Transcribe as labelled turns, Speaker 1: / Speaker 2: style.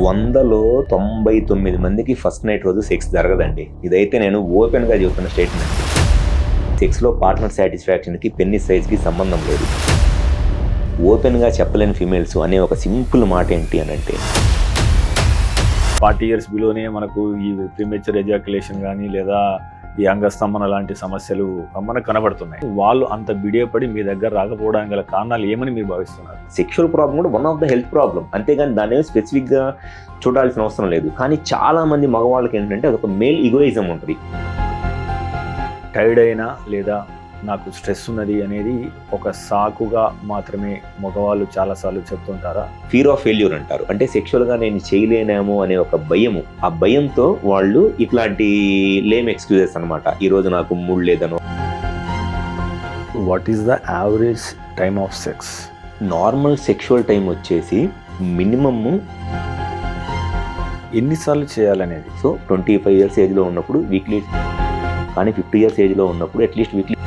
Speaker 1: 100లో 99 మందికి first night రోజు sex జరగదండి. ఇదైతే నేను ఓపెన్గా చెబుతున్న స్టేట్మెంట్. సెక్స్లో పార్ట్నర్ సాటిస్ఫాక్షన్కి పెన్నిస్ సైజ్కి సంబంధం లేదు. ఓపెన్గా చెప్పలేని ఫీమేల్స్ అనే ఒక సింపుల్ మాట ఏంటి అని అంటే
Speaker 2: 40 years బిలోనే మనకు ఈ ప్రీమెచ్యూర్ ఎజాక్యులేషన్ కానీ లేదా ఈ అంగస్తంభన లాంటి సమస్యలు మనకు కనబడుతున్నాయి. వాళ్ళు అంత బిడియపడి మీ దగ్గర రాకపోవడానికి గల కారణాలు ఏమని మీరు భావిస్తున్నారు?
Speaker 1: సెక్షువల్ ప్రాబ్లం కూడా one of the health problem, అంతేగాని దాన్ని ఏమి స్పెసిఫిక్గా చూడాల్సిన అవసరం లేదు. కానీ చాలామంది మగవాళ్ళకి ఏంటంటే అదొక మేల్ ఈగోయిజం ఉంటుంది.
Speaker 2: టైర్డ్ అయినా లేదా నాకు స్ట్రెస్ ఉన్నది అనేది ఒక సాకుగా మాత్రమే మగవాళ్ళు చాలాసార్లు చెప్తుంటారా?
Speaker 1: ఫియర్ ఆఫ్ ఫెయిల్యూర్ అంటారు. అంటే సెక్షువల్గా నేను చేయలేనేమో అనే ఒక భయము, ఆ భయంతో వాళ్ళు ఇట్లాంటి లేమ్ ఎక్స్క్యూజెస్ అనమాట. ఈరోజు నాకు మూడ్ లేదనో.
Speaker 2: What is the average time of sex?
Speaker 1: Normal sexual time వచ్చేసి మినిమమ్
Speaker 2: ఎన్నిసార్లు చేయాలనేది.
Speaker 1: సో 25 years ఏజ్లో ఉన్నప్పుడు వీక్లీ, కానీ 50 years ఏజ్లో ఉన్నప్పుడు అట్లీస్ట్ వీక్లీ